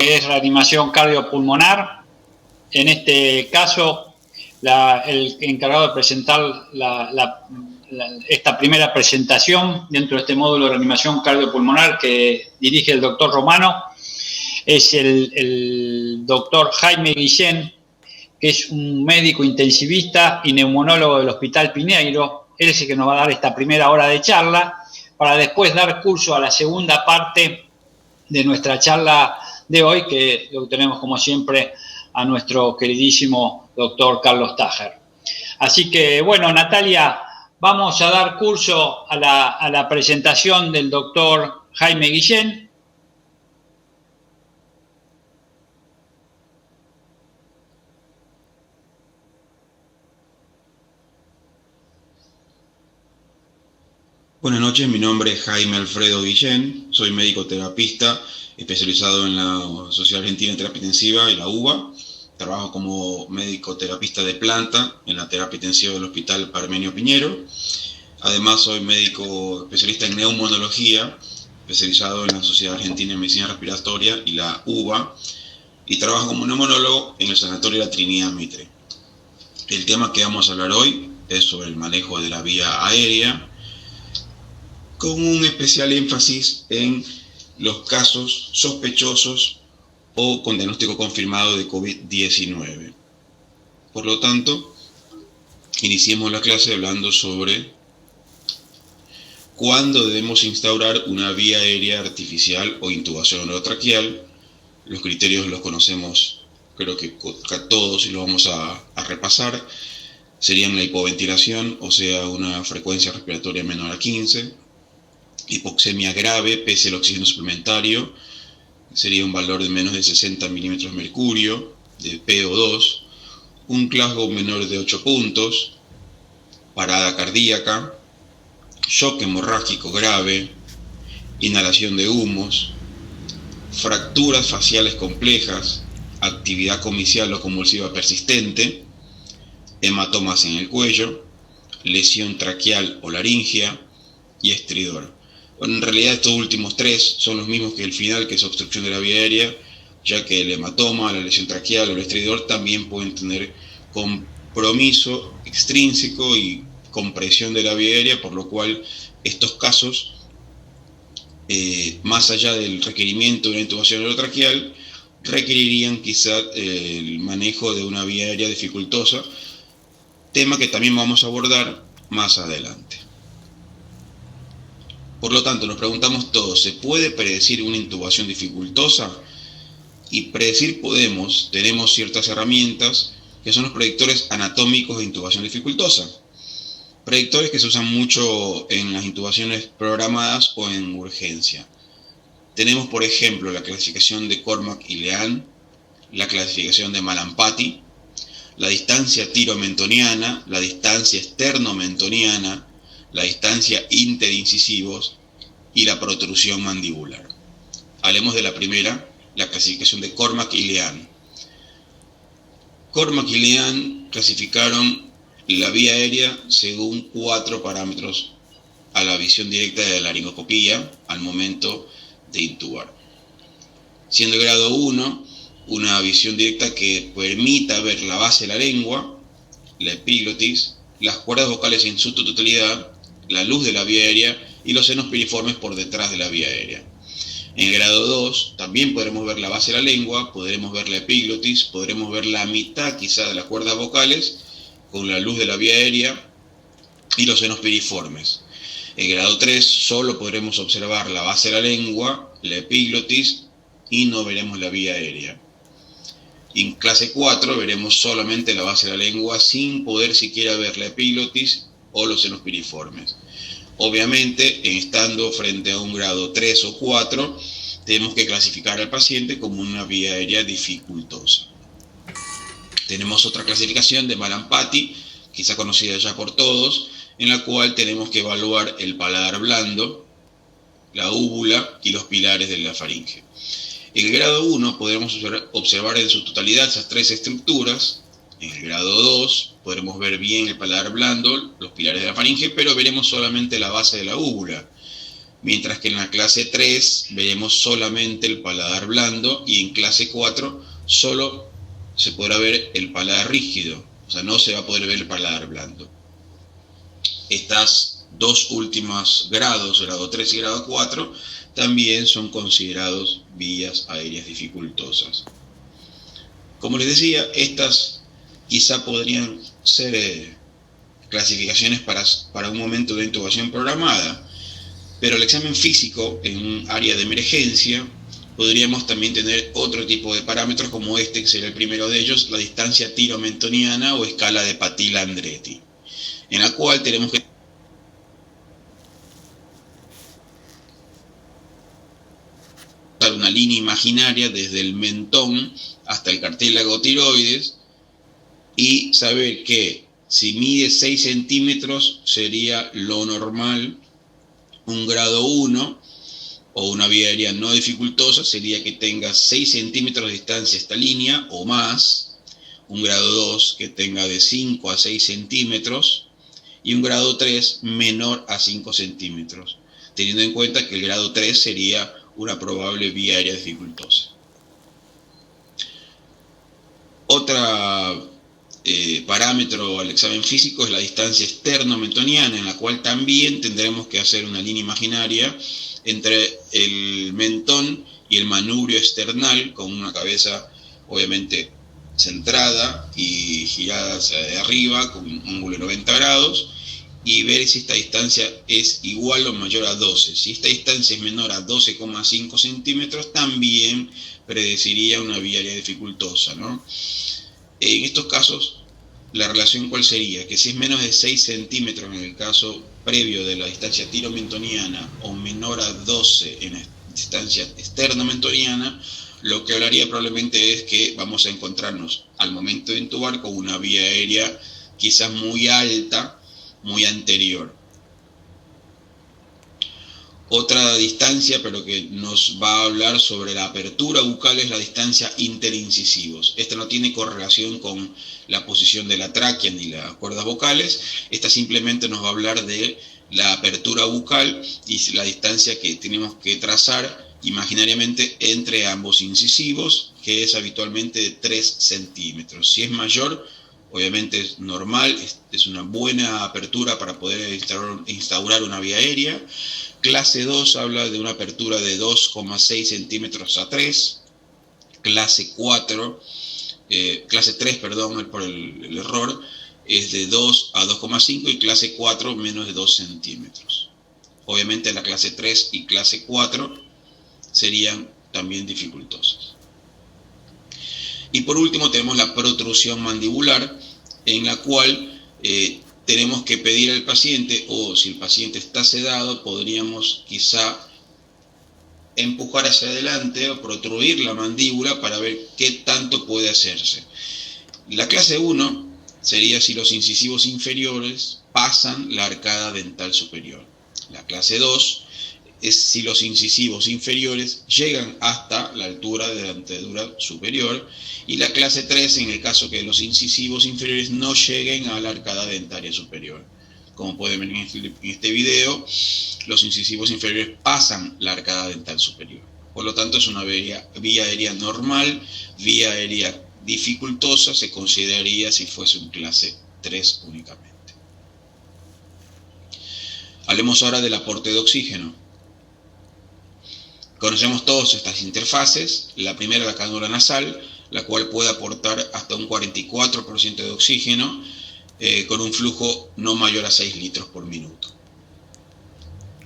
que es reanimación cardiopulmonar. En este caso, el encargado de presentar esta primera presentación dentro de este módulo de reanimación cardiopulmonar que dirige el doctor Romano es el doctor Jaime Guillén, que es un médico intensivista y neumonólogo del Hospital Piñeiro. Él es el que nos va a dar esta primera hora de charla para después dar curso a la segunda parte de nuestra charla de hoy, que lo tenemos como siempre a nuestro queridísimo doctor Carlos Tájer. Así que, bueno, Natalia, vamos a dar curso a la presentación del doctor Jaime Guillén. Buenas noches, mi nombre es Jaime Alfredo Guillén, soy médico terapista especializado en la Sociedad Argentina de Terapia Intensiva y la UBA. Trabajo como médico terapista de planta en la terapia intensiva del Hospital Parmenio Piñero. Además soy médico especialista en neumonología, especializado en la Sociedad Argentina de Medicina Respiratoria y la UBA, y trabajo como neumonólogo en el Sanatorio La Trinidad Mitre. El tema que vamos a hablar hoy es sobre el manejo de la vía aérea, con un especial énfasis en los casos sospechosos o con diagnóstico confirmado de COVID-19. Por lo tanto, iniciemos la clase hablando sobre cuándo debemos instaurar una vía aérea artificial o intubación orotraqueal. Los criterios los conocemos, creo que todos, y los vamos a repasar. Serían la hipoventilación, o sea, una frecuencia respiratoria menor a 15, hipoxemia grave, pese al oxígeno suplementario, sería un valor de menos de 60 milímetros de mercurio, de PO2, un Glasgow menor de 8 puntos, parada cardíaca, shock hemorrágico grave, inhalación de humos, fracturas faciales complejas, actividad comicial o convulsiva persistente, hematomas en el cuello, lesión traqueal o laringea y estridor. Bueno, en realidad estos últimos tres son los mismos que el final, que es obstrucción de la vía aérea, ya que el hematoma, la lesión traqueal o el estridor también pueden tener compromiso extrínseco y compresión de la vía aérea, por lo cual estos casos, más allá del requerimiento de una intubación orotraqueal, requerirían quizá el manejo de una vía aérea dificultosa, tema que también vamos a abordar más adelante. Por lo tanto, nos preguntamos todos, ¿se puede predecir una intubación dificultosa? Y predecir podemos, tenemos ciertas herramientas que son los predictores anatómicos de intubación dificultosa. Predictores que se usan mucho en las intubaciones programadas o en urgencia. Tenemos, por ejemplo, la clasificación de Cormack y Lean, la clasificación de Malampati, la distancia tiromentoniana, la distancia esternomentoniana, la distancia interincisivos y la protrusión mandibular. Hablemos de la primera, la clasificación de Cormack y Lean. Cormack y Lean clasificaron la vía aérea según 4 parámetros a la visión directa de la laringoscopía al momento de intubar. Siendo el grado 1, una visión directa que permita ver la base de la lengua, la epiglotis, las cuerdas vocales en su totalidad, la luz de la vía aérea y los senos piriformes por detrás de la vía aérea. En el grado 2 también podremos ver la base de la lengua, podremos ver la epiglotis, podremos ver la mitad quizá de las cuerdas vocales con la luz de la vía aérea y los senos piriformes. En el grado 3 solo podremos observar la base de la lengua, la epiglotis y no veremos la vía aérea. En clase 4 veremos solamente la base de la lengua sin poder siquiera ver la epiglotis o los senos piriformes. Obviamente, estando frente a un grado 3 o 4, tenemos que clasificar al paciente como una vía aérea dificultosa. Tenemos otra clasificación de Malampati, quizá conocida ya por todos, en la cual tenemos que evaluar el paladar blando, la úvula y los pilares de la faringe. En el grado 1 podremos observar en su totalidad esas tres estructuras. En el grado 2 podremos ver bien el paladar blando, los pilares de la faringe, pero veremos solamente la base de la úvula. mientras que en la clase 3 veremos solamente el paladar blando y en clase 4 solo se podrá ver el paladar rígido, o sea, no se va a poder ver el paladar blando. Estas dos últimos grados, grado 3 y grado 4, también son considerados vías aéreas dificultosas. Como les decía, estas quizá podrían ser clasificaciones para un momento de intubación programada, pero el examen físico en un área de emergencia podríamos también tener otro tipo de parámetros como este, que sería el primero de ellos, la distancia tiro-mentoniana o escala de Patila-Andretti, en la cual tenemos que usar una línea imaginaria desde el mentón hasta el cartílago tiroides y saber que si mide 6 centímetros sería lo normal. Un grado 1 o una vía aérea no dificultosa sería que tenga 6 centímetros de distancia esta línea o más. Un grado 2 que tenga de 5 a 6 centímetros y un grado 3 menor a 5 centímetros, teniendo en cuenta que el grado 3 sería una probable vía aérea dificultosa. Otra parámetro al examen físico es la distancia externo-mentoniana, en la cual también tendremos que hacer una línea imaginaria entre el mentón y el manubrio external, con una cabeza obviamente centrada y girada hacia arriba con un ángulo de 90 grados, y ver si esta distancia es igual o mayor a 12. Si esta distancia es menor a 12,5 centímetros, también predeciría una vía aérea dificultosa, ¿no? En estos casos, la relación ¿cuál sería? Que si es menos de 6 centímetros en el caso previo de la distancia tiro-mentoniana o menor a 12 en la distancia externo-mentoniana, lo que hablaría probablemente es que vamos a encontrarnos al momento de intubar con una vía aérea quizás muy alta, muy anterior. Otra distancia, pero que nos va a hablar sobre la apertura bucal, es la distancia interincisivos. Esta no tiene correlación con la posición de la tráquea ni las cuerdas vocales. Esta simplemente nos va a hablar de la apertura bucal y la distancia que tenemos que trazar imaginariamente entre ambos incisivos, que es habitualmente de 3 centímetros. Si es mayor, obviamente es normal, es una buena apertura para poder instaurar una vía aérea. Clase 2 habla de una apertura de 2,6 centímetros a 3. Clase 3, por el error, es de 2 a 2,5 y clase 4 menos de 2 centímetros. Obviamente la clase 3 y clase 4 serían también dificultosas. Y por último tenemos la protrusión mandibular, en la cual tenemos que pedir al paciente, o si el paciente está sedado, podríamos quizá empujar hacia adelante o protruir la mandíbula para ver qué tanto puede hacerse. La clase 1 sería si los incisivos inferiores pasan la arcada dental superior. La clase 2 es si los incisivos inferiores llegan hasta la altura de la dentadura superior, y la clase 3 en el caso que los incisivos inferiores no lleguen a la arcada dentaria superior. Como pueden ver en este video, los incisivos inferiores pasan la arcada dental superior. Por lo tanto, es una vía aérea normal. Vía aérea dificultosa se consideraría si fuese un clase 3 únicamente. Hablemos ahora del aporte de oxígeno. Conocemos todas estas interfaces. La primera, la cánula nasal, la cual puede aportar hasta un 44% de oxígeno con un flujo no mayor a 6 litros por minuto.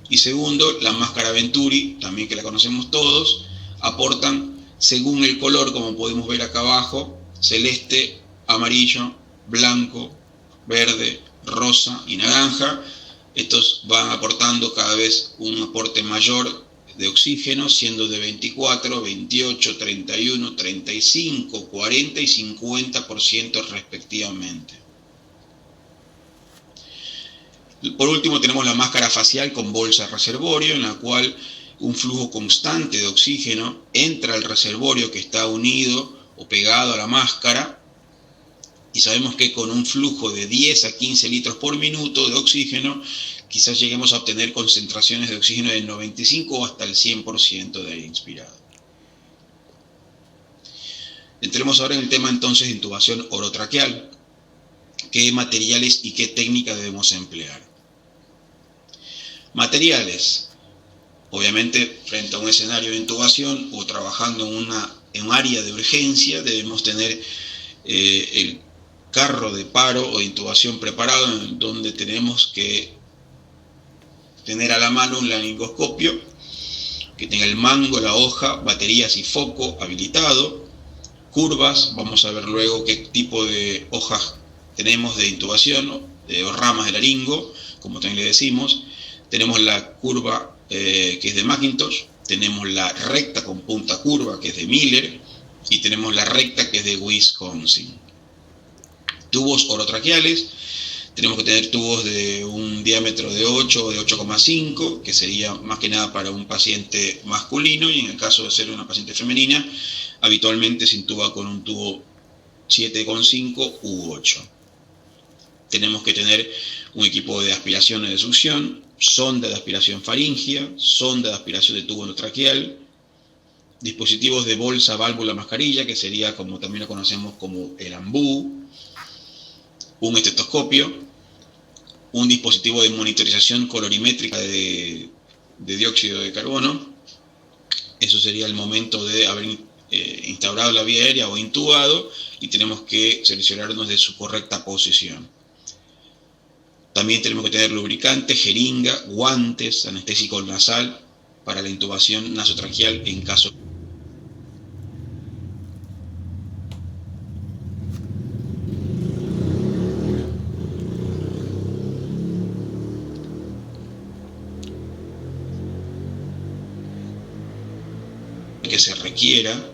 Y segundo, la máscara Venturi, también que la conocemos todos, aportan según el color, como podemos ver acá abajo, celeste, amarillo, blanco, verde, rosa y naranja. Estos van aportando cada vez un aporte mayor de oxígeno, siendo de 24, 28, 31, 35, 40 y 50% respectivamente. Por último tenemos la máscara facial con bolsa reservorio, en la cual un flujo constante de oxígeno entra al reservorio que está unido o pegado a la máscara, y sabemos que con un flujo de 10 a 15 litros por minuto de oxígeno, quizás lleguemos a obtener concentraciones de oxígeno del 95 o hasta el 100% de aire inspirado. Entremos ahora en el tema entonces de intubación orotraqueal. ¿Qué materiales y qué técnica debemos emplear? Materiales. Obviamente, frente a un escenario de intubación o trabajando en un área de urgencia, debemos tener el carro de paro o de intubación preparado, en donde tenemos que tener a la mano un laringoscopio que tenga el mango, la hoja, baterías y foco habilitado, curvas. Vamos a ver luego qué tipo de hojas tenemos de intubación o ramas de laringo, como también le decimos. Tenemos la curva que es de Macintosh, tenemos la recta con punta curva que es de Miller y tenemos la recta que es de Wisconsin. Tubos orotraqueales, tenemos que tener tubos de un diámetro de 8 o de 8,5, que sería más que nada para un paciente masculino, y en el caso de ser una paciente femenina, habitualmente se intuba con un tubo 7,5 u 8. Tenemos que tener un equipo de aspiración y de succión, sonda de aspiración faríngea, sonda de aspiración de tubo orotraqueal, dispositivos de bolsa, válvula, mascarilla, que sería como también lo conocemos como el ambú, un estetoscopio, un dispositivo de monitorización colorimétrica de dióxido de carbono. Eso sería el momento de haber instaurado la vía aérea o intubado, y tenemos que seleccionarnos de su correcta posición. También tenemos que tener lubricante, jeringa, guantes, anestésico nasal para la intubación nasotraqueal en caso que se requiera.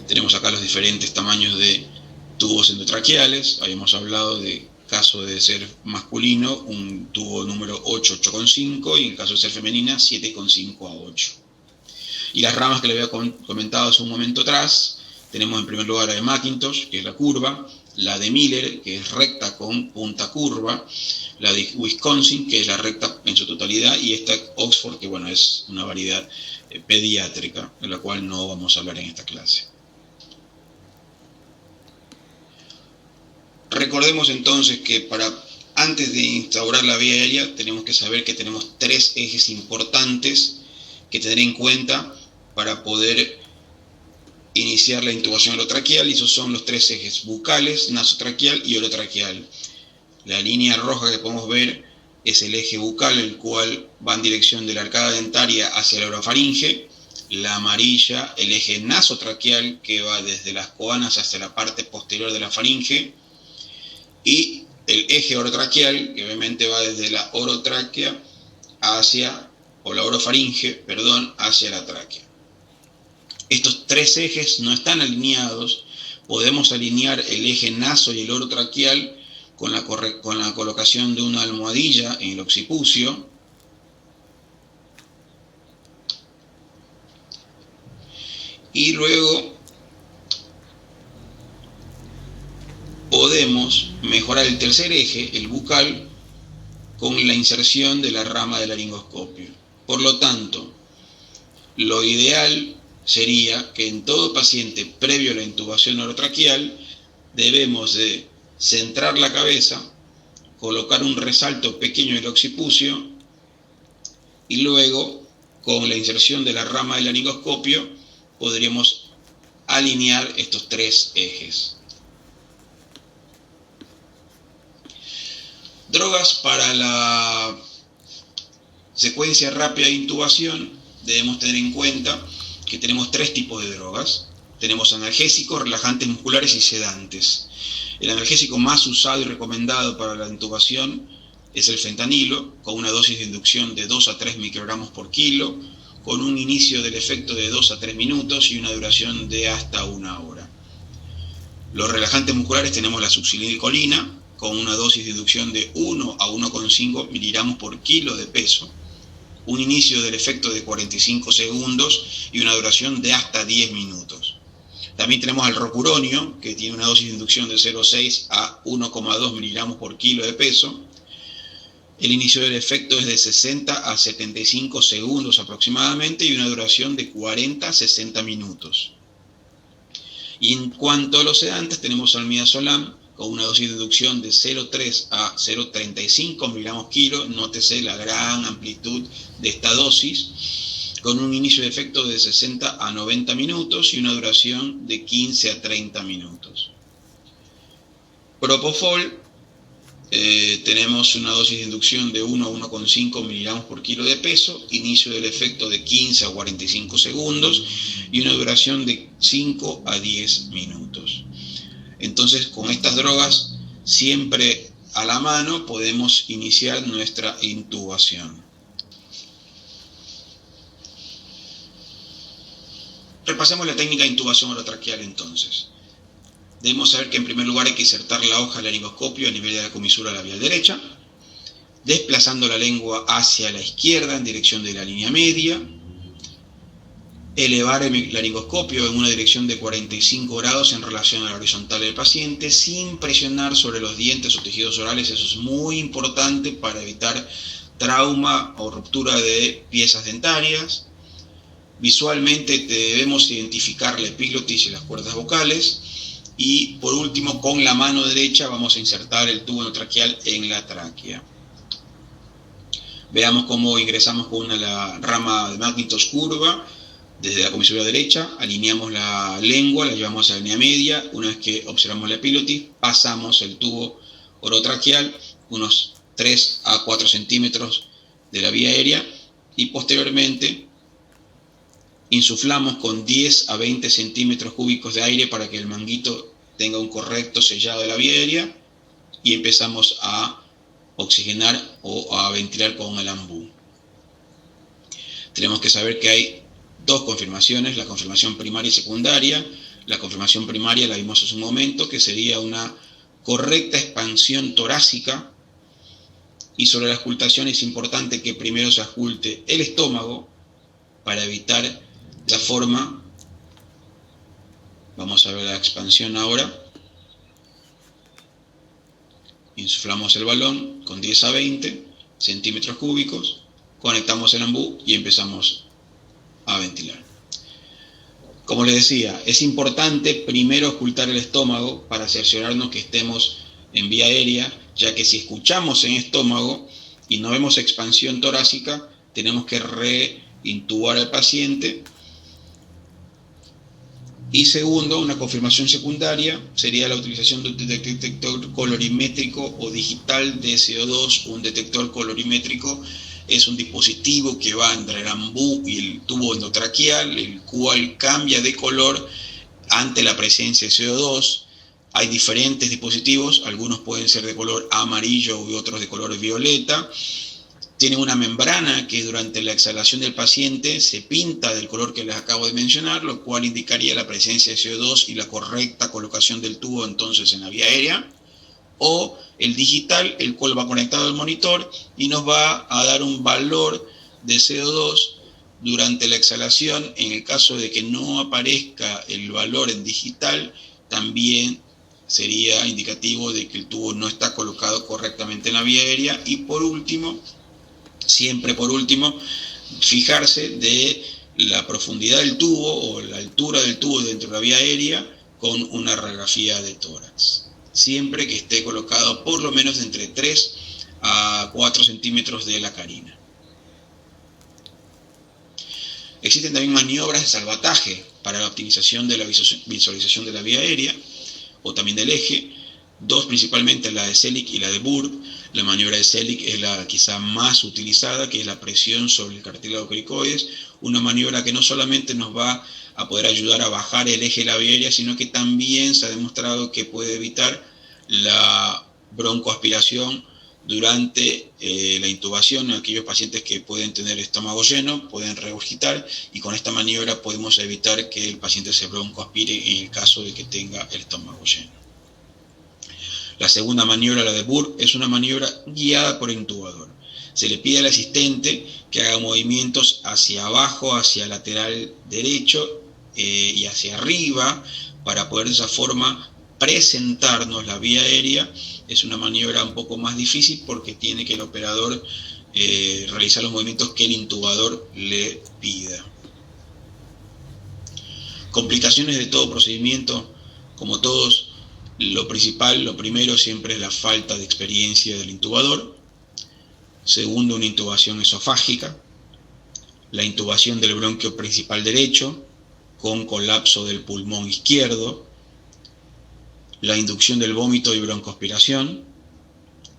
Tenemos acá los diferentes tamaños de tubos endotraqueales. Habíamos hablado de caso de ser masculino, un tubo número 8, 8,5, y en caso de ser femenina, 7,5 a 8. Y las ramas que le había comentado hace un momento atrás, tenemos en primer lugar la de Macintosh, que es la curva, la de Miller, que es recta con punta curva, la de Wisconsin, que es la recta en su totalidad, y esta Oxford, que bueno, es una variedad pediátrica, de la cual no vamos a hablar en esta clase. Recordemos entonces que antes de instaurar la vía aérea tenemos que saber que tenemos 3 ejes importantes que tener en cuenta para poder iniciar la intubación orotraqueal, y esos son los 3 ejes bucales, nasotraqueal y orotraqueal. La línea roja que podemos ver es el eje bucal, el cual va en dirección de la arcada dentaria hacia la orofaringe. La amarilla, el eje nasotraqueal, que va desde las coanas hasta la parte posterior de la faringe. Y el eje orotraqueal, que obviamente va desde la orofaringe hacia la tráquea. Estos 3 ejes no están alineados. Podemos alinear el eje naso y el orotraqueal con la colocación de una almohadilla en el occipucio. Y luego podemos mejorar el tercer eje, el bucal, con la inserción de la rama del laringoscopio. Por lo tanto, lo ideal sería que en todo paciente previo a la intubación orotraqueal debemos de centrar la cabeza, colocar un resalto pequeño en el occipucio y luego, con la inserción de la rama del laringoscopio, podríamos alinear estos 3 ejes. Drogas para la secuencia rápida de intubación. Debemos tener en cuenta que tenemos 3 tipos de drogas. Tenemos analgésicos, relajantes musculares y sedantes. El analgésico más usado y recomendado para la intubación es el fentanilo, con una dosis de inducción de 2 a 3 microgramos por kilo, con un inicio del efecto de 2 a 3 minutos y una duración de hasta 1 hora. Los relajantes musculares tenemos la succinilcolina, con una dosis de inducción de 1 a 1,5 miligramos por kilo de peso, un inicio del efecto de 45 segundos y una duración de hasta 10 minutos. También tenemos al rocuronio, que tiene una dosis de inducción de 0,6 a 1,2 miligramos por kilo de peso, El inicio del efecto es de 60 a 75 segundos aproximadamente y una duración de 40 a 60 minutos. Y en cuanto a los sedantes, tenemos al midazolam con una dosis de inducción de 0,3 a 0,35 miligramos kilo. Nótese la gran amplitud de esta dosis, con un inicio de efecto de 60 a 90 minutos y una duración de 15 a 30 minutos. Propofol, tenemos una dosis de inducción de 1 a 1,5 miligramos por kilo de peso, inicio del efecto de 15 a 45 segundos y una duración de 5 a 10 minutos. Entonces, con estas drogas siempre a la mano podemos iniciar nuestra intubación. Repasemos la técnica de intubación orotraqueal entonces. Debemos saber que en primer lugar hay que insertar la hoja del laringoscopio a nivel de la comisura labial derecha, desplazando la lengua hacia la izquierda en dirección de la línea media, elevar el laringoscopio en una dirección de 45 grados en relación a la horizontal del paciente, sin presionar sobre los dientes o tejidos orales. Eso es muy importante para evitar trauma o ruptura de piezas dentarias. Visualmente debemos identificar la epiglotis y las cuerdas vocales. Y por último, con la mano derecha vamos a insertar el tubo endotraqueal en la tráquea. Veamos cómo ingresamos con la rama de Macintosh curva desde la comisura derecha, alineamos la lengua, la llevamos a la línea media. Una vez que observamos la epiglotis, pasamos el tubo orotraqueal unos 3 a 4 centímetros de la vía aérea y posteriormente insuflamos con 10 a 20 centímetros cúbicos de aire para que el manguito tenga un correcto sellado de la vía aérea y empezamos a oxigenar o a ventilar con el ambú. Tenemos que saber que hay dos confirmaciones, la confirmación primaria y secundaria. La confirmación primaria la vimos hace un momento, que sería una correcta expansión torácica, y sobre la auscultación es importante que primero se ausculte el estómago para evitar la forma. Vamos a ver la expansión ahora. Insuflamos el balón con 10 a 20 centímetros cúbicos, conectamos el ambú y empezamos a ventilar. Como les decía, es importante primero auscultar el estómago para cerciorarnos que estemos en vía aérea, ya que si escuchamos en estómago y no vemos expansión torácica, tenemos que reintubar al paciente. Y segundo, una confirmación secundaria sería la utilización de un detector colorimétrico o digital de CO2. Un detector colorimétrico es un dispositivo que va entre el ambú y el tubo endotraqueal, el cual cambia de color ante la presencia de CO2. Hay diferentes dispositivos, algunos pueden ser de color amarillo y otros de color violeta. Tienen una membrana que durante la exhalación del paciente se pinta del color que les acabo de mencionar, lo cual indicaría la presencia de CO2 y la correcta colocación del tubo entonces en la vía aérea. O el digital, el cual va conectado al monitor y nos va a dar un valor de CO2 durante la exhalación. En el caso de que no aparezca el valor en digital, también sería indicativo de que el tubo no está colocado correctamente en la vía aérea. Y por último, siempre por último, fijarse de la profundidad del tubo o la altura del tubo dentro de la vía aérea con una radiografía de tórax. Siempre que esté colocado por lo menos entre 3 a 4 centímetros de la carina. Existen también maniobras de salvataje para la optimización de la visualización de la vía aérea o también del eje. Dos principalmente, la de Selig y la de Burr. La maniobra de Selig es la quizá más utilizada, que es la presión sobre el cartílago cricoides. Una maniobra que no solamente nos va a poder ayudar a bajar el eje de la vía aérea, sino que también se ha demostrado que puede evitar la broncoaspiración durante la intubación. Aquellos pacientes que pueden tener estómago lleno pueden regurgitar, y con esta maniobra podemos evitar que el paciente se broncoaspire en el caso de que tenga el estómago lleno. La segunda maniobra, la de Burr, es una maniobra guiada por el intubador. Se le pide al asistente que haga movimientos hacia abajo, hacia el lateral derecho y hacia arriba, para poder de esa forma presentarnos la vía aérea es una maniobra un poco más difícil porque tiene que el operador realizar los movimientos que el intubador le pida. Complicaciones de todo procedimiento, como todos, lo primero siempre es la falta de experiencia del intubador. Segundo, una intubación esofágica, la intubación del bronquio principal derecho con colapso del pulmón izquierdo, la inducción del vómito y broncoaspiración,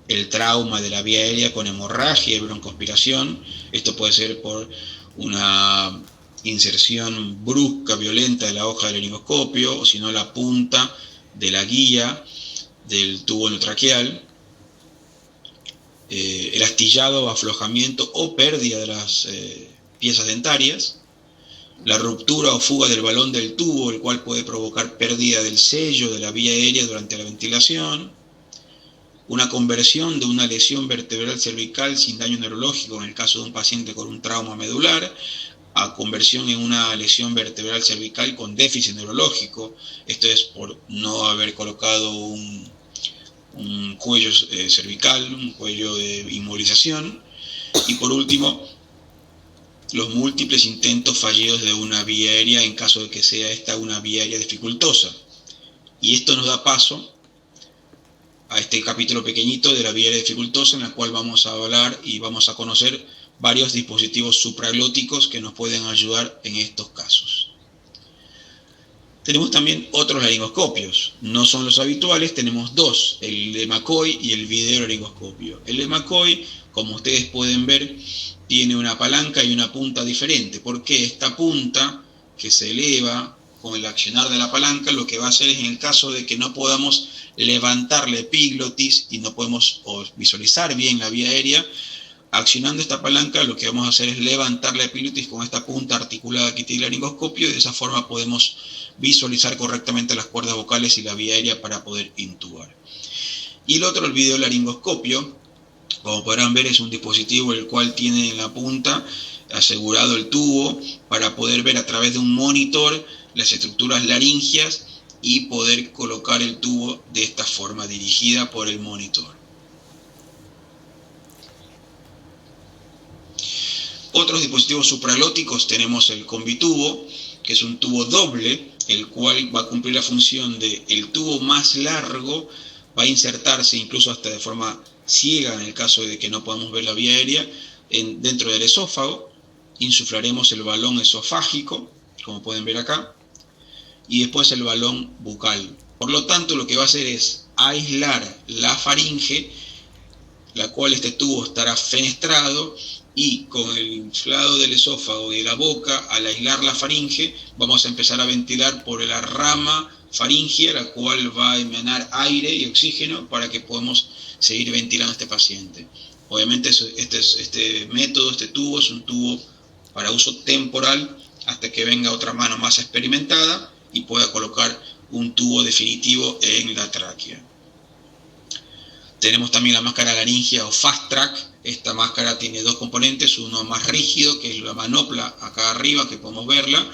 el trauma de la vía aérea con hemorragia y broncoaspiración. Esto puede ser por una inserción brusca, violenta de la hoja del laringoscopio, o si no la punta de la guía del tubo endotraqueal, el astillado, aflojamiento o pérdida de las piezas dentarias, la ruptura o fuga del balón del tubo, el cual puede provocar pérdida del sello de la vía aérea durante la ventilación, una conversión de una lesión vertebral cervical sin daño neurológico en el caso de un paciente con un trauma medular, a conversión en una lesión vertebral cervical con déficit neurológico. Esto es por no haber colocado un cuello cervical, un cuello de inmovilización. Y por último, los múltiples intentos fallidos de una vía aérea en caso de que sea esta una vía aérea dificultosa. Y esto nos da paso a este capítulo pequeñito de la vía aérea dificultosa, en la cual vamos a hablar y vamos a conocer varios dispositivos supraglóticos que nos pueden ayudar en estos casos. Tenemos también otros laringoscopios, no son los habituales, tenemos dos, el de McCoy y el videolaringoscopio. El de McCoy, como ustedes pueden ver, tiene una palanca y una punta diferente, porque esta punta que se eleva con el accionar de la palanca, lo que va a hacer es, en el caso de que no podamos levantar la epiglotis y no podemos visualizar bien la vía aérea, accionando esta palanca lo que vamos a hacer es levantar la epiglotis con esta punta articulada que tiene el laringoscopio, y de esa forma podemos visualizar correctamente las cuerdas vocales y la vía aérea para poder intubar. Y el otro, el videolaringoscopio, como podrán ver, es un dispositivo el cual tiene en la punta asegurado el tubo para poder ver a través de un monitor las estructuras laringias y poder colocar el tubo de esta forma, dirigida por el monitor. Otros dispositivos supraglóticos tenemos el combitubo, que es un tubo doble, el cual va a cumplir la función de el tubo más largo, va a insertarse incluso hasta de forma ciega en el caso de que no podamos ver la vía aérea, dentro del esófago. Insuflaremos el balón esofágico, como pueden ver acá, y después el balón bucal. Por lo tanto, lo que va a hacer es aislar la faringe, la cual este tubo estará fenestrado, y con el inflado del esófago y de la boca, al aislar la faringe, vamos a empezar a ventilar por la rama faringea, la cual va a emanar aire y oxígeno para que podamos seguir ventilando a este paciente. Obviamente este método, este tubo, es un tubo para uso temporal hasta que venga otra mano más experimentada y pueda colocar un tubo definitivo en la tráquea. Tenemos también la máscara laringea o Fast Track. Esta máscara tiene dos componentes, uno más rígido, que es la manopla acá arriba, que podemos verla,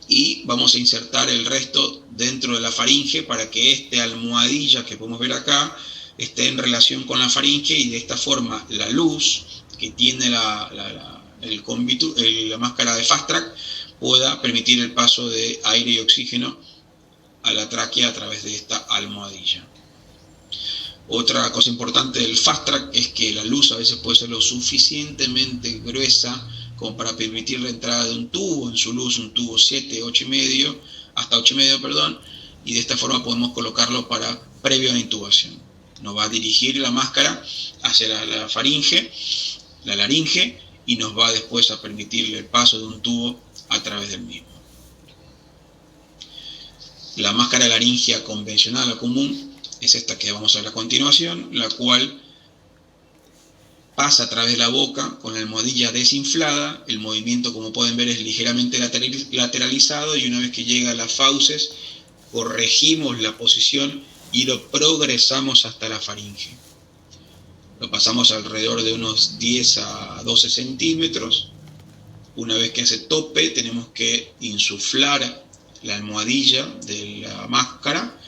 y vamos a insertar el resto dentro de la faringe para que esta almohadilla que podemos ver acá esté en relación con la faringe, y de esta forma la luz que tiene la máscara de Fast Track pueda permitir el paso de aire y oxígeno a la tráquea a través de esta almohadilla. Otra cosa importante del Fast Track es que la luz a veces puede ser lo suficientemente gruesa como para permitir la entrada de un tubo en su luz, un tubo 7, 8,5, hasta 8,5, perdón, y de esta forma podemos colocarlo para previo a la intubación. Nos va a dirigir la máscara hacia la faringe, la laringe, y nos va después a permitir el paso de un tubo a través del mismo. La máscara laringea convencional o común es esta que vamos a ver a continuación, la cual pasa a través de la boca con la almohadilla desinflada. El movimiento, como pueden ver, es ligeramente lateralizado, y una vez que llega a las fauces, corregimos la posición y lo progresamos hasta la faringe. Lo pasamos alrededor de unos 10 a 12 centímetros. Una vez que hace tope, tenemos que insuflar la almohadilla de la máscara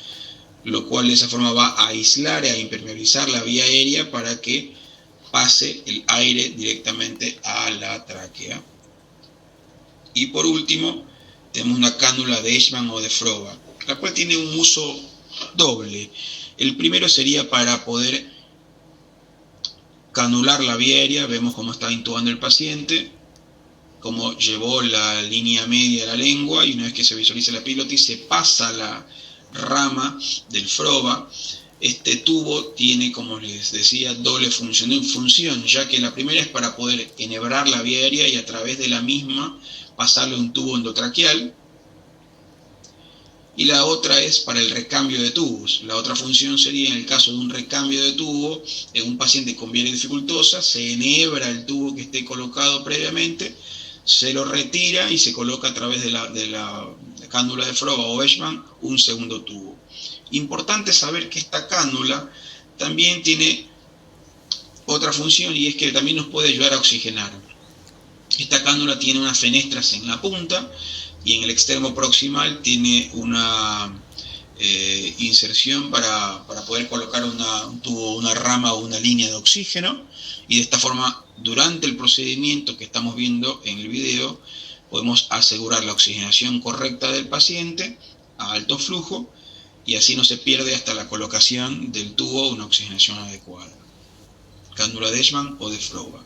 lo cual de esa forma va a aislar, a impermeabilizar la vía aérea para que pase el aire directamente a la tráquea. Y por último, tenemos una cánula de Eichmann o de Froba, la cual tiene un uso doble. El primero sería para poder canular la vía aérea. Vemos cómo está intubando el paciente, cómo llevó la línea media de la lengua, y una vez que se visualiza la epiglottis se pasa la rama del Froba. Este tubo tiene, como les decía, doble función, ya que la primera es para poder enhebrar la vía aérea y a través de la misma pasarle un tubo endotraqueal, y la otra es para el recambio de tubos. La otra función sería, en el caso de un recambio de tubo en un paciente con vía dificultosa, se enhebra el tubo que esté colocado previamente, se lo retira y se coloca a través de la cánula de Froba o Eichmann un segundo tubo. Importante saber que esta cánula también tiene otra función, y es que también nos puede ayudar a oxigenar. Esta cánula tiene unas fenestras en la punta y en el extremo proximal tiene una inserción para poder colocar un tubo, una rama o una línea de oxígeno, y de esta forma, durante el procedimiento que estamos viendo en el video, podemos asegurar la oxigenación correcta del paciente a alto flujo, y así no se pierde hasta la colocación del tubo una oxigenación adecuada. Cánula de Eichmann o de Froba.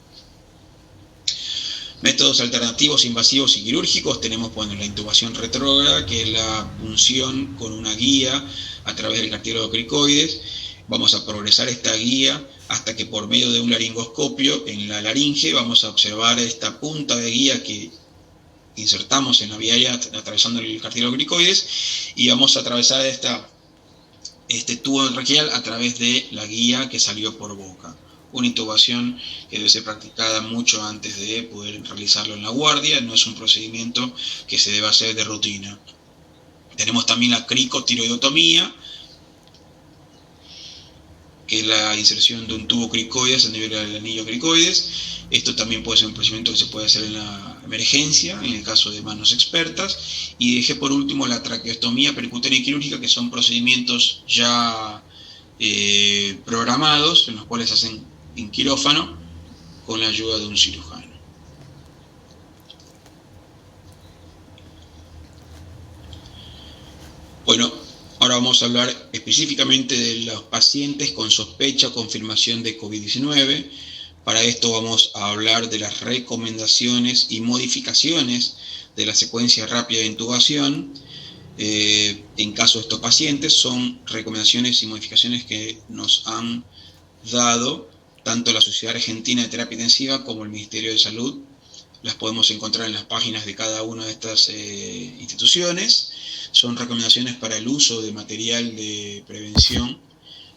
Métodos alternativos invasivos y quirúrgicos tenemos la intubación retrógrada, que es la punción con una guía a través del cartílago cricoides. Vamos a progresar esta guía hasta que por medio de un laringoscopio en la laringe vamos a observar esta punta de guía que insertamos en la vía aérea atravesando el cartílago cricoides, y vamos a atravesar este tubo traqueal a través de la guía que salió por boca. Una intubación que debe ser practicada mucho antes de poder realizarlo en la guardia. No es un procedimiento que se debe hacer de rutina. Tenemos también la cricotiroidotomía, que es la inserción de un tubo cricoides a nivel del anillo cricoides. Esto también puede ser un procedimiento que se puede hacer en la emergencia, en el caso de manos expertas. Y dejé por último la traqueostomía percutánea y quirúrgica, que son procedimientos ya programados, en los cuales se hacen en quirófano con la ayuda de un cirujano. Bueno, ahora vamos a hablar específicamente de los pacientes con sospecha o confirmación de COVID-19. Para esto vamos a hablar de las recomendaciones y modificaciones de la secuencia rápida de intubación. En caso de estos pacientes, son recomendaciones y modificaciones que nos han dado tanto la Sociedad Argentina de Terapia Intensiva como el Ministerio de Salud. Las podemos encontrar en las páginas de cada una de estas instituciones. Son recomendaciones para el uso de material de prevención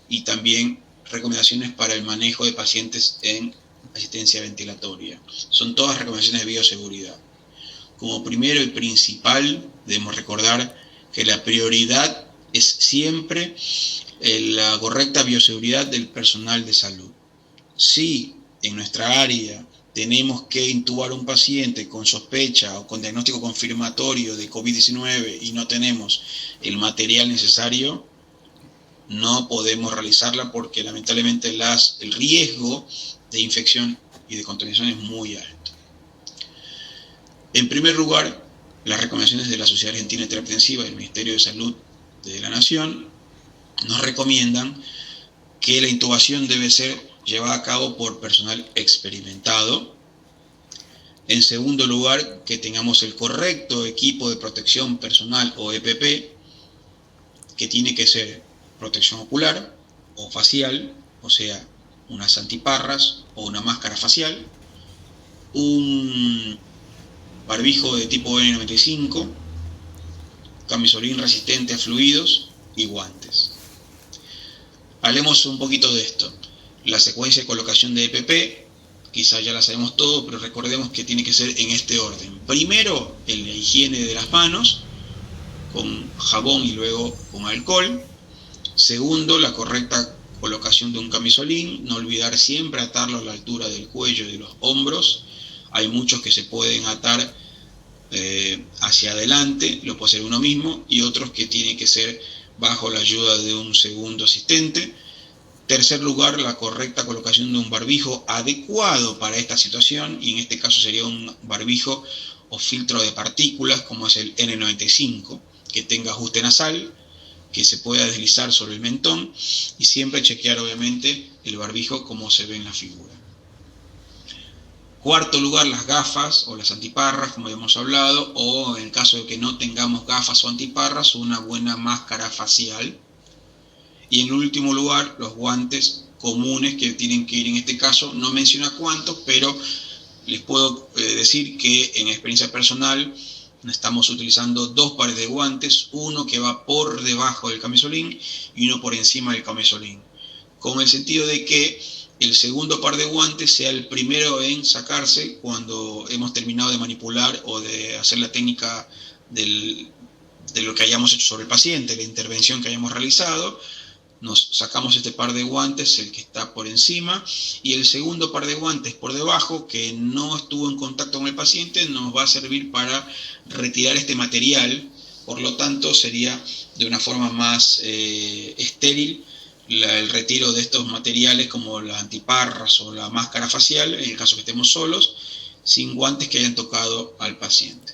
y también recomendaciones para el manejo de pacientes en asistencia ventilatoria. Son todas recomendaciones de bioseguridad. Como primero y principal, debemos recordar que la prioridad es siempre la correcta bioseguridad del personal de salud. Si en nuestra área tenemos que intubar a un paciente con sospecha o con diagnóstico confirmatorio de COVID-19 y no tenemos el material necesario, no podemos realizarla, porque lamentablemente el riesgo de infección y de contaminación es muy alto. En primer lugar, las recomendaciones de la Sociedad Argentina de Terapia Intensiva y del Ministerio de Salud de la Nación nos recomiendan que la intubación debe ser llevada a cabo por personal experimentado. En segundo lugar, que tengamos el correcto equipo de protección personal o EPP, que tiene que ser protección ocular o facial, o sea, unas antiparras o una máscara facial, un barbijo de tipo N95, camisolín resistente a fluidos y guantes. Hablemos un poquito de esto. La secuencia de colocación de EPP, quizás ya la sabemos todo, pero recordemos que tiene que ser en este orden. Primero, la higiene de las manos, con jabón y luego con alcohol. Segundo, la correcta colocación de un camisolín. No olvidar siempre atarlo a la altura del cuello y de los hombros. Hay muchos que se pueden atar hacia adelante, lo puede hacer uno mismo, y otros que tienen que ser bajo la ayuda de un segundo asistente. Tercer lugar, la correcta colocación de un barbijo adecuado para esta situación, y en este caso sería un barbijo o filtro de partículas como es el N95, que tenga ajuste nasal, que se pueda deslizar sobre el mentón, y siempre chequear obviamente el barbijo como se ve en la figura. Cuarto lugar, las gafas o las antiparras, como hemos hablado, o en el caso de que no tengamos gafas o antiparras, una buena máscara facial. Y en último lugar, los guantes comunes que tienen que ir en este caso, no menciona cuántos, pero les puedo decir que en experiencia personal estamos utilizando 2 pares de guantes, uno que va por debajo del camisolín y uno por encima del camisolín, con el sentido de que el segundo par de guantes sea el primero en sacarse cuando hemos terminado de manipular o de hacer la técnica de lo que hayamos hecho sobre el paciente, la intervención que hayamos realizado. Nos sacamos este par de guantes, el que está por encima, y el segundo par de guantes por debajo, que no estuvo en contacto con el paciente, nos va a servir para retirar este material. Por lo tanto, sería de una forma más estéril el retiro de estos materiales como las antiparras o la máscara facial, en el caso que estemos solos, sin guantes que hayan tocado al paciente.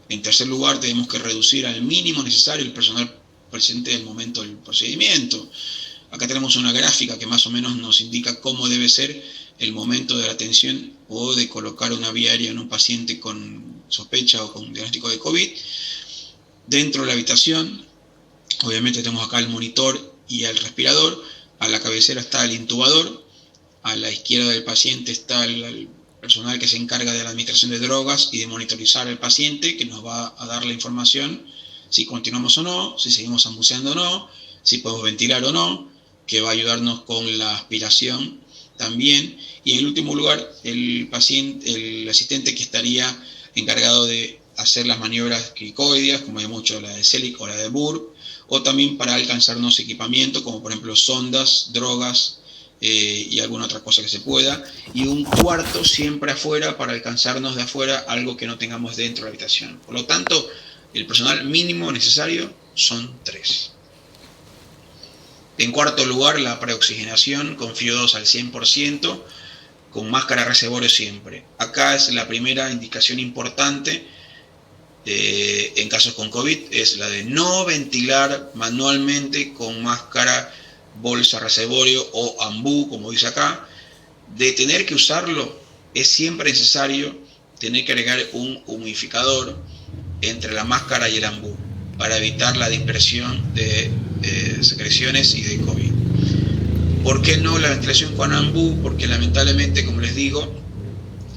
En tercer lugar, tenemos que reducir al mínimo necesario el personal presente en el momento del procedimiento. Acá tenemos una gráfica que más o menos nos indica cómo debe ser el momento de la atención o de colocar una vía aérea en un paciente con sospecha o con diagnóstico de COVID. Dentro de la habitación, obviamente tenemos acá el monitor y el respirador. A la cabecera está el intubador. A la izquierda del paciente está el personal que se encarga de la administración de drogas y de monitorizar al paciente, que nos va a dar la información si continuamos o no, si seguimos ambuceando o no, si podemos ventilar o no, que va a ayudarnos con la aspiración también. Y en último lugar, el asistente que estaría encargado de hacer las maniobras cricoideas, como hay mucho la de Selig o la de Burr, o también para alcanzarnos equipamiento, como por ejemplo sondas, drogas y alguna otra cosa que se pueda. Y un cuarto siempre afuera para alcanzarnos de afuera algo que no tengamos dentro de la habitación. Por lo tanto, el personal mínimo necesario son 3. En cuarto lugar, la preoxigenación con FIO2 al 100%, con máscara reservorio siempre. Acá es la primera indicación importante en casos con COVID, es la de no ventilar manualmente con máscara bolsa reservorio o ambú, como dice acá. De tener que usarlo, es siempre necesario tener que agregar un humidificador entre la máscara y el ambú para evitar la dispersión de secreciones y de COVID. ¿Por qué no la ventilación con ambú? Porque lamentablemente, como les digo,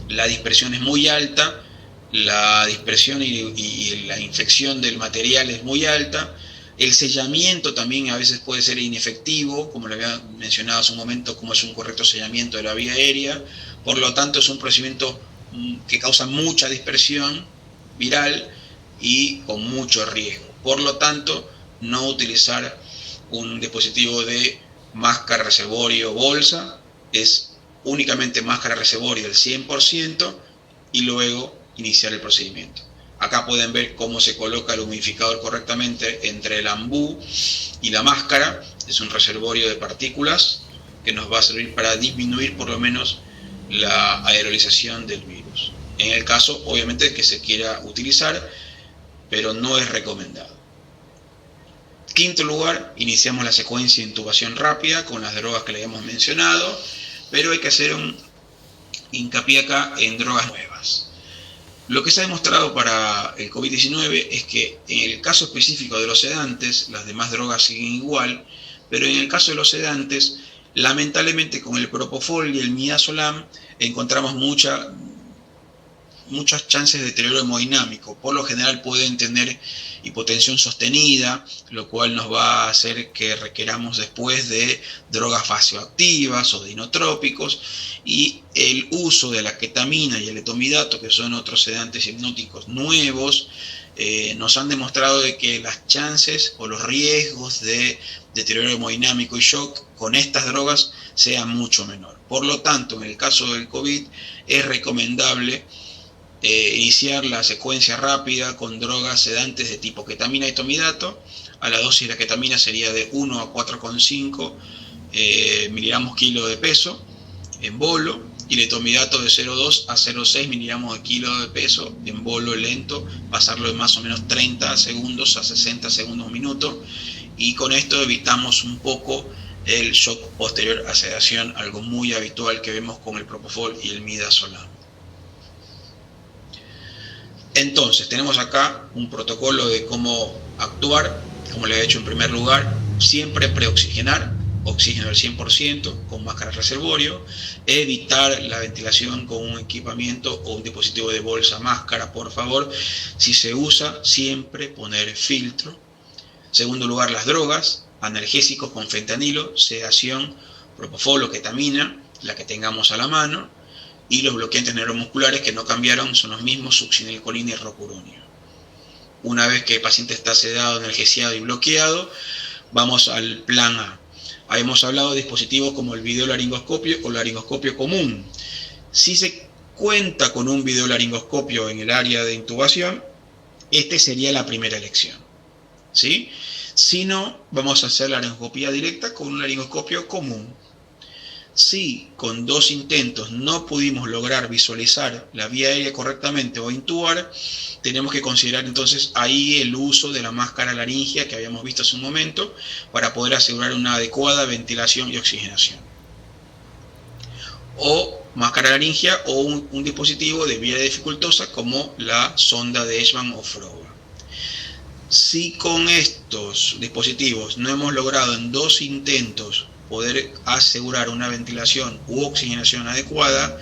la dispersión es muy alta, la dispersión y la infección del material es muy alta, el sellamiento también a veces puede ser inefectivo, como le había mencionado hace un momento, como es un correcto sellamiento de la vía aérea. Por lo tanto, es un procedimiento que causa mucha dispersión viral y con mucho riesgo. Por lo tanto, no utilizar un dispositivo de máscara reservorio bolsa, es únicamente máscara reservorio del 100% y luego iniciar el procedimiento. Acá pueden ver cómo se coloca el humidificador correctamente entre el ambú y la máscara. Es un reservorio de partículas que nos va a servir para disminuir por lo menos la aerolización del virus. En el caso, obviamente, que se quiera utilizar, pero no es recomendado. Quinto lugar, iniciamos la secuencia de intubación rápida con las drogas que le habíamos mencionado, pero hay que hacer un hincapié acá en drogas nuevas. Lo que se ha demostrado para el COVID-19 es que en el caso específico de los sedantes, las demás drogas siguen igual, pero en el caso de los sedantes, lamentablemente con el propofol y el midazolam encontramos muchas chances de deterioro hemodinámico. Por lo general pueden tener hipotensión sostenida, lo cual nos va a hacer que requeramos después de drogas vasoactivas o de inotrópicos, y el uso de la ketamina y el etomidato, que son otros sedantes hipnóticos nuevos, nos han demostrado de que las chances o los riesgos de deterioro hemodinámico y shock con estas drogas sean mucho menor. Por lo tanto, en el caso del COVID es recomendable iniciar la secuencia rápida con drogas sedantes de tipo ketamina y tomidato. A la dosis de la ketamina sería de 1 a 4,5 miligramos kilo de peso en bolo, y el etomidato de 0,2 a 0,6 miligramos de kilo de peso en bolo lento, pasarlo de más o menos 30 segundos a 60 segundos un minuto, y con esto evitamos un poco el shock posterior a sedación, algo muy habitual que vemos con el propofol y el midazolam. Entonces, tenemos acá un protocolo de cómo actuar. Como le he hecho en primer lugar, siempre preoxigenar, oxígeno al 100%, con máscara reservorio, evitar la ventilación con un equipamiento o un dispositivo de bolsa máscara, por favor. Si se usa, siempre poner filtro. Segundo lugar, las drogas, analgésicos con fentanilo, sedación, propofol o ketamina, la que tengamos a la mano, y los bloqueantes neuromusculares que no cambiaron, son los mismos, succinilcolina y rocuronio. Una vez que el paciente está sedado, analgesiado y bloqueado, vamos al plan A. Ahí hemos hablado de dispositivos como el videolaringoscopio o laringoscopio común. Si se cuenta con un videolaringoscopio en el área de intubación, este sería la primera elección, ¿sí? Si no, vamos a hacer la laringoscopía directa con un laringoscopio común. Si con 2 intentos no pudimos lograr visualizar la vía aérea correctamente o intubar, tenemos que considerar entonces ahí el uso de la máscara laringea que habíamos visto hace un momento, para poder asegurar una adecuada ventilación y oxigenación. O máscara laringea o un dispositivo de vía dificultosa como la sonda de Edgman o Froba. Si con estos dispositivos no hemos logrado en 2 intentos poder asegurar una ventilación u oxigenación adecuada,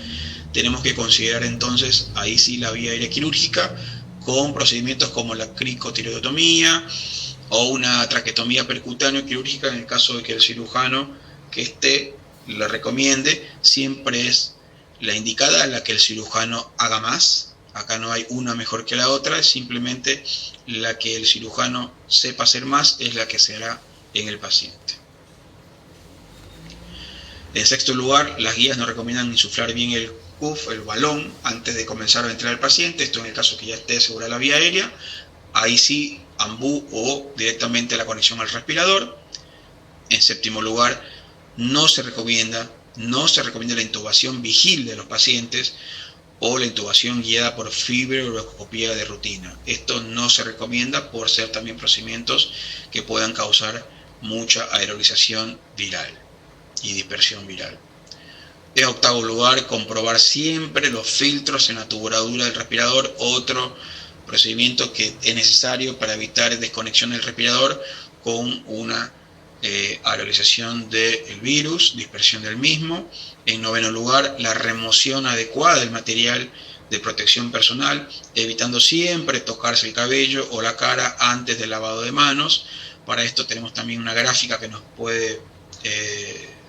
tenemos que considerar entonces ahí sí la vía aérea quirúrgica, con procedimientos como la cricotireotomía o una traquetomía percutáneo quirúrgica en el caso de que el cirujano que esté lo recomiende. Siempre es la indicada la que el cirujano haga más. Acá no hay una mejor que la otra, es simplemente la que el cirujano sepa hacer más, es la que se hará en el paciente. En sexto lugar, las guías nos recomiendan insuflar bien el cuff, el balón, antes de comenzar a ventilar al paciente. Esto en el caso que ya esté asegurada la vía aérea. Ahí sí, ambú o directamente la conexión al respirador. En séptimo lugar, no se recomienda la intubación vigil de los pacientes o la intubación guiada por fibroscopía de rutina. Esto no se recomienda por ser también procedimientos que puedan causar mucha aerolización viral y dispersión viral. En octavo lugar, comprobar siempre los filtros en la tubuladura del respirador, otro procedimiento que es necesario para evitar desconexión del respirador con una aerolización del virus, dispersión del mismo. En noveno lugar, la remoción adecuada del material de protección personal, evitando siempre tocarse el cabello o la cara antes del lavado de manos. Para esto tenemos también una gráfica que nos puede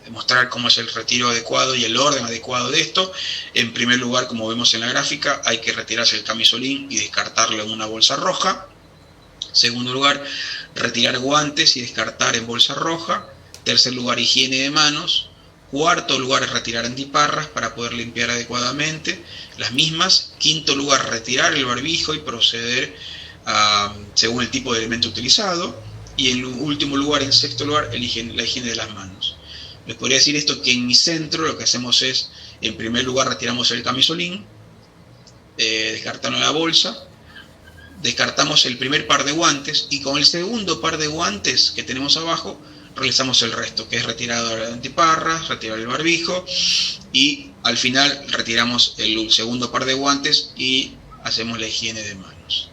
demostrar cómo es el retiro adecuado y el orden adecuado de esto. En primer lugar, como vemos en la gráfica, hay que retirarse el camisolín y descartarlo en una bolsa roja. Segundo lugar, retirar guantes y descartar en bolsa roja. Tercer lugar, higiene de manos. Cuarto lugar, retirar antiparras para poder limpiar adecuadamente las mismas. Quinto lugar, retirar el barbijo y proceder según el tipo de elemento utilizado. Y en último lugar, en sexto lugar, la higiene de las manos. Les podría decir esto, que en mi centro lo que hacemos es, en primer lugar, retiramos el camisolín, descartando la bolsa, descartamos el primer par de guantes y con el segundo par de guantes que tenemos abajo realizamos el resto, que es retirar de antiparras, retirar el barbijo, y al final retiramos el segundo par de guantes y hacemos la higiene de manos.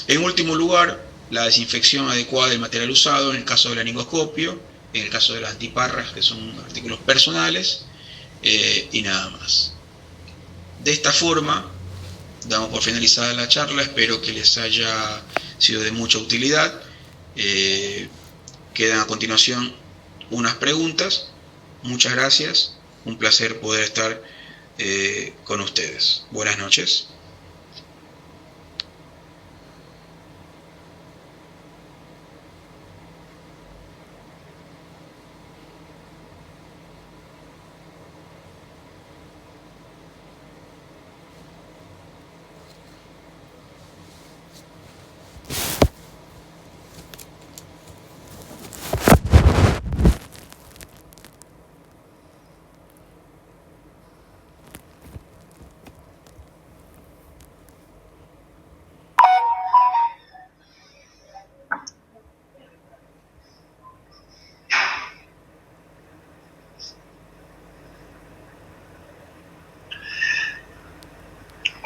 En último lugar, la desinfección adecuada del material usado en el caso del laringoscopio, en el caso de las antiparras, que son artículos personales, y nada más. De esta forma damos por finalizada la charla. Espero que les haya sido de mucha utilidad. Quedan a continuación unas preguntas. Muchas gracias, un placer poder estar con ustedes. Buenas noches.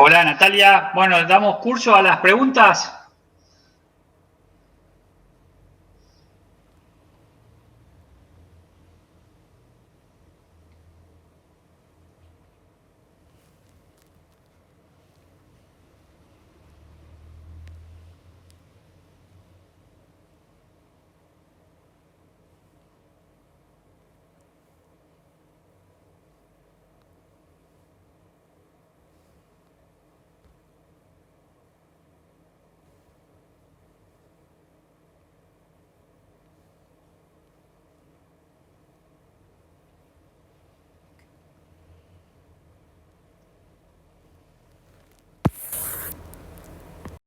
Hola Natalia, bueno, damos curso a las preguntas.